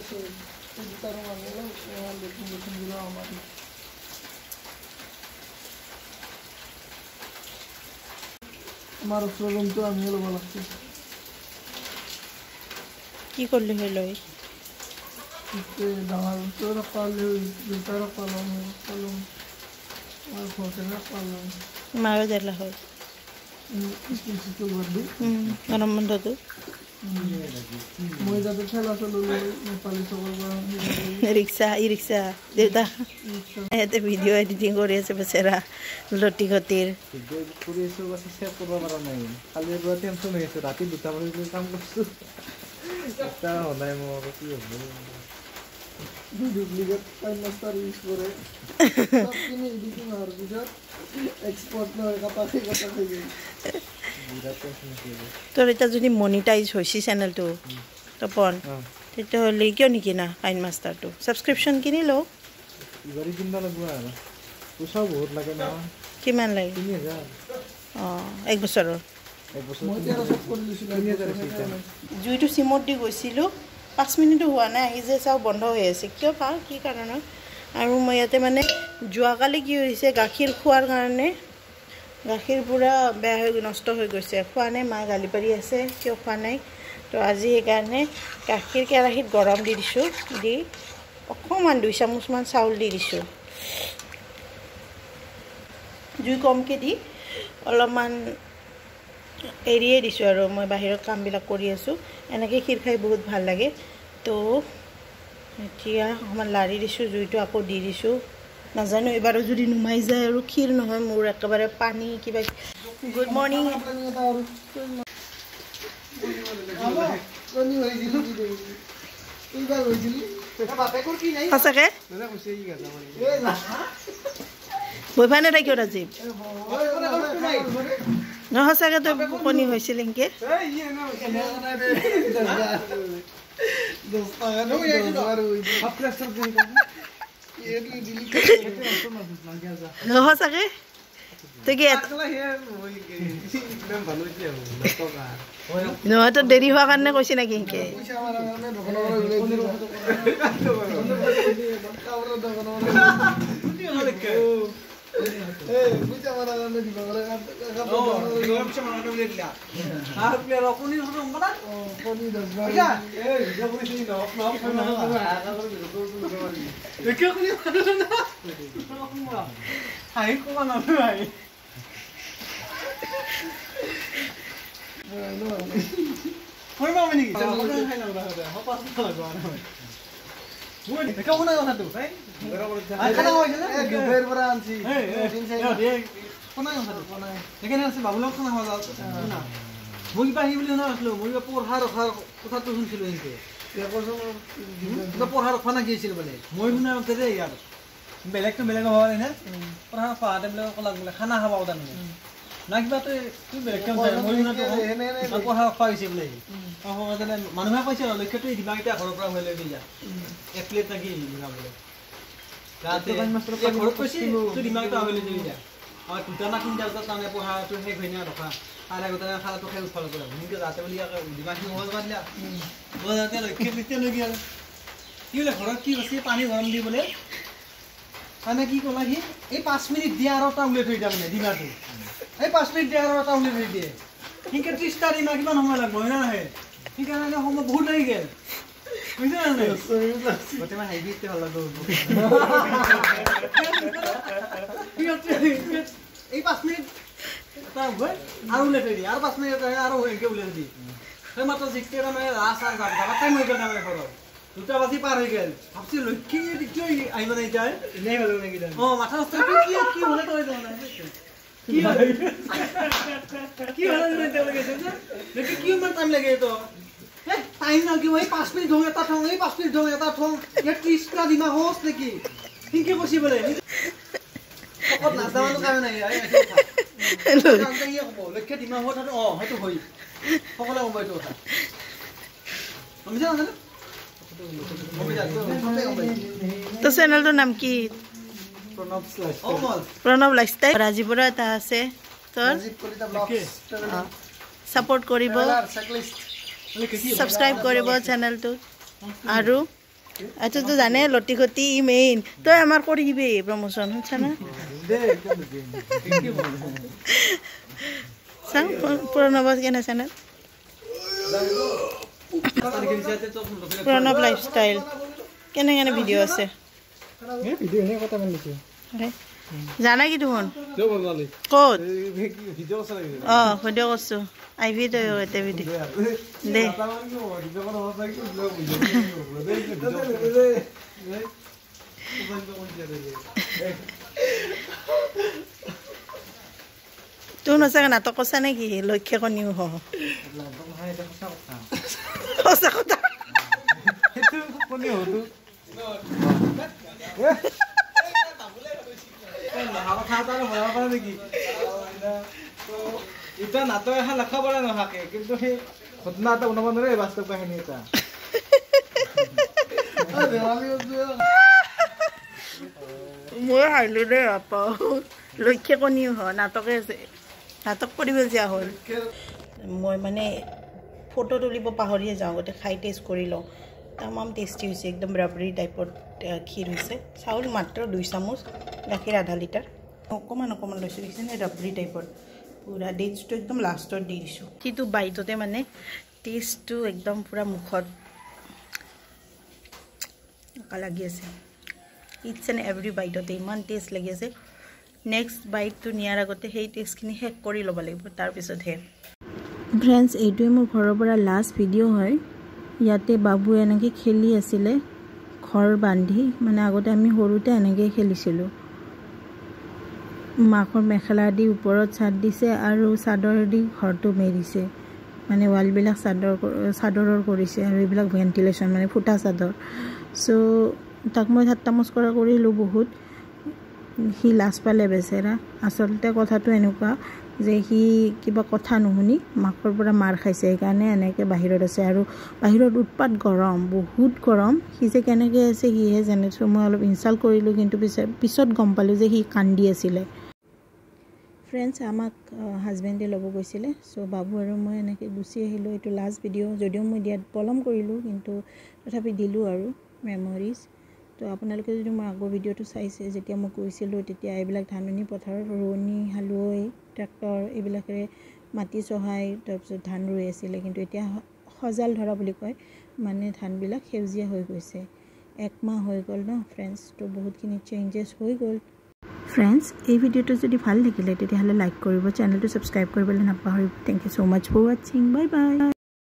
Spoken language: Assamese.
আছে তার মানে লেকিন দিলাম আমার আমার প্রবলেম তো আমি হলো বলছি কি করলি হলো যে দাঁড়াল তোরা পারলে তারা পালাম আর ফটোটা পালাম মারো দিলা হয় কিছু বলবি গরম বন্ধ তো মই যাতে খেলা চলো নেপালি সবার রিক্সা দেউতা এতে ভিডিও এডিটিং কৰি আছে বেচাৰা লটি গতিৰ কৰি আছো বাস শেয়াৰ কৰিব পৰা নাই খালি পুৰা টেনচন হৈ আছে ৰাতি 2টা বজাত কাম কৰিছো এটা হলাই মোৰ কি হ'ব ডুপ্লিকেট টাইম মাস্টাৰ ইউজ কৰে সব কিনে এডিটিং আৰ ভিডিও এক্সপোৰ্ট নয় কথা হৈ যায় তোৰ এটা যদি মনিটাইজ হৈছে চেনেলটো তপন তেতিয়াহ'লে কিয় নিকিনা কাইন মাষ্টাৰটো ছাবস্ক্ৰিপশ্যন কিনি লওঁ ইবাৰি কিনবা লাগব আৰু পইচা বহুত লাগে না কিমান লাগে 3000 এক বছৰৰ মই তেৰা সব কৰি লৈছিলো 3000 জুইটো চিমত দি গৈছিলোঁ 5 মিনিটো হোৱা নাই আহি যে চাও বন্ধ হৈ আছে কিয় পা কি কাৰণত আৰু মই ইয়াতে মানে যোৱাকালি কি হৈছে গাখীৰ খোৱাৰ কাৰণে গাখীৰ পুৰা বেয়া হৈ নষ্ট হৈ গৈছে খোৱা নাই মা গালি পাৰি আছে কিয় খোৱা নাই তো আজি সেইকাৰণে গাখীৰ কেৰাহীত গৰম দি দিছোঁ দি অকণমান 2 চামুচমান চাউল দি দিছোঁ জুই কমকৈ দি অলপমান এৰিয়ে দিছোঁ আৰু মই বাহিৰত কামবিলাক কৰি আছোঁ এনেকৈ ক্ষীৰ খাই বহুত ভাল লাগে তো এতিয়া অকণমান লাৰি দিছোঁ জুইটো আকৌ দি দিছোঁ নাজানো এবাৰো যদি নুমাই যায় আৰু ক্ষীৰ নহয় মোৰ একেবাৰে পানী কিবা গুড মৰ্নিং সঁচাকৈ বৈফানে তাই কিয় ৰাজীৱ নহয় সঁচাকৈ তই কণী হৈছিল নেকি সঁচাকৈ তই কি নহয় তই দেৰি হোৱাৰ কাৰণে কৈছে নেকি সেনেকৈ বেলেগটো বেলেগ হয় না পঢ়া পাহাতে বেলেগ কলাক বোলে খানা খাবা ওটা নহয় না কিবা তুই বেলেগ কাম যায় মই না তো পঢ়া খাইছে বোলে মানুহে কৈছে লক্ষ্যটো দিমাগ এটা ঘৰৰ পৰা হৈ লৈ যা এক প্লেট লাগি দিনা বোলে ৰাতে ঘৰত কৈছে তুই দিমাগ এটা হৈ লৈ যা আৰু দুটা না তিনটা বজাত কাৰণে পঢ়াটো শেষ হৈ না ৰখা তাৰ আগতে খালাটো খাই উঠাব লাগিব কিন্তু ৰাতে বুলি দিমাগটো হৈ গ'ল বজাতে লক্ষ্য পিছে লৈ গ'ল কি বোলে ঘৰত কি হৈছে পানী গৰম দি বোলে মানে কি কলা সি এই 5 মিনিট দিয়া আৰু এটা উলিয়াই থৈ দিয়া মানে দিনাটো এই 5 মিনিট দিয়া আৰু এটা উলিয়াই থৈ দিয়ে কিন্তু 30টা দিনা কিমান সময় লাগব হয় না নহয় সেইকাৰণে সময় বহুত লাগি গেল বুঝছ না গতে মই হাইবিতে ভাল লাগব এই 5 মিনিট তা হয় আৰু উলিয়াই থৈ দিয়ে আৰু 5 মিনিট আৰু এনেকৈ উলিয়াই দিয়ে সেই মাত্ৰ জিকতে মানে ৰাস আৰু গাবা টাইম হৈ গ'ল আমাৰ ঘৰত 2টা বাজি পাৰ হৈ গ'ল ভাবছি লক্ষ্মী কিয় আহিব নাই যায় নাই ভাল লাগি যায় মাথা নষ্ট কি হলে তই যাও না কি হলে তই লাগে না লক্ষ্মী কি মান টাইম লাগে তো টাইম না কি ভাই 5 মিনিট ধরে এটা ঠং এই 5 মিনিট ধরে এটা ঠং এ 30 টা দিমা হোস নাকি ঠিক আছে বলে কত না দাও কাম নাই কাম ইয়ে হবো লক্ষ্মী দিমা হত হয়তো হই সকলে গম পাইতো কথা আমি জানো না তো চেনেলটোৰ নাম কি প্ৰণৱ লাইফষ্টাইল ৰাজীৱৰ এটা আছে তোৰ ছাপোৰ্ট কৰিব সাবস্ক্ৰাইব কৰিব চেনেলটো আৰু আচ্ছা তো জানে লটি খতি মেইন তই আমাৰ কৰি দিবি প্ৰমোচন হচ্ছে না চাওঁ প্ৰণৱ কেনে চেনেল প্ৰণৱ লাইফষ্টাইল কেনে কেনে ভিডিঅ' আছে জানা কি দেখোন ক'ত ভিডিঅ' কৰছোঁ আহিবি তই এতে ভিডিঅ' দে তোৰ নচাগে নাটক কৈছা নেকি লক্ষ্য কণীও হ সঁচা কথা এটা নাটক এখন লেখা পৰা নাথাকে কিন্তু সেই ঘটনা এটা বনাব নোৱাৰে বাস্তৱ কাহিনী এটা মই হাৰিলোঁ দে বাপাও লক্ষ্য কণীও হ নাটকে আছে নাটক কৰিব যোৱা হ'ল মই মানে ফটো তুলিব পাহৰিয়ে যাওঁ গতিকে খাই টেষ্ট কৰি লওঁ তামাম টেষ্টি হৈছে একদম ৰাবৰি টাইপৰ ক্ষীৰ হৈছে চাউল মাত্ৰ 2 চামুচ গাখীৰ আধা লিটাৰ অকণমান অকণমান লৈছোঁ দেখিছেনে ৰাবৰি টাইপৰ পুৰা ডেটছটো একদম লাষ্টত দি দিছোঁ সিটো বাইটতে মানে টেষ্টটো একদম পুৰা মুখত লাগি আছে ইটছ এণ্ড এভৰি বাইটতে ইমান টেষ্ট লাগি আছে নেক্সট বাইটটো নিয়াৰ আগতে সেই টেষ্টখিনি শেষ কৰি ল'ব লাগিব তাৰপিছতহে ফ্ৰেণ্ডছ এইটোৱে মোৰ ঘৰৰ পৰা লাষ্ট ভিডিঅ' হয় ইয়াতে বাবু এনেকৈ খেলি আছিলে ঘৰ বান্ধি মানে আগতে আমি সৰুতে এনেকৈ খেলিছিলোঁ মাকৰ মেখেলা দি ওপৰত চাদ দিছে আৰু চাদৰ দি ঘৰটো মেৰিছে মানে ৱালবিলাক চাদৰৰ কৰিছে আৰু এইবিলাক ভেণ্টিলেশ্যন মানে ফুটা চাদৰ চ' তাক মই ঠাট্টা মস্কৰা কৰিলোঁ বহুত সি লাজ পালে বেচেৰা আচলতে কথাটো এনেকুৱা যে সি কিবা কথা নুশুনি মাকৰ পৰা মাৰ খাইছে সেইকাৰণে এনেকৈ বাহিৰত আছে আৰু বাহিৰত উৎপাত গৰম বহুত গৰম সি যে কেনেকৈ আছে সিহে জানে চ' মই অলপ ইনচাল্ট কৰিলোঁ কিন্তু পিছত গম পালোঁ যে সি কান্দি আছিলে ফ্ৰেণ্ডছ আমাক হাজবেণ্ডে ল'ব গৈছিলে চ' বাবু আৰু মই এনেকৈ গুচি আহিলোঁ এইটো লাষ্ট ভিডিঅ' যদিও মই দিয়াত পলম কৰিলোঁ কিন্তু তথাপি দিলোঁ আৰু মেমৰিজ তো আপোনালোকে যদি মই আগৰ ভিডিঅ'টো চাইছে যেতিয়া মই কৈছিলোঁ তেতিয়া এইবিলাক ধাননি পথাৰত ৰোৱনী হালোৱাই ট্ৰেক্টৰ এইবিলাকেৰে মাটি চহাই তাৰপিছত ধান ৰুই আছিলে কিন্তু এতিয়া সজাল ধৰা বুলি কয় মানে ধানবিলাক সেউজীয়া হৈ গৈছে 1 মাহ হৈ গ'ল ন ফ্ৰেণ্ডছ তো বহুতখিনি চেঞ্জেছ হৈ গ'ল ফ্ৰেণ্ডছ এই ভিডিঅ'টো যদি ভাল লাগিলে তেতিয়াহ'লে লাইক কৰিব চেনেলটো ছাবস্ক্ৰাইব কৰিবলৈ নাপাহৰিব thank you so' much for ৱাচিং বাই বাই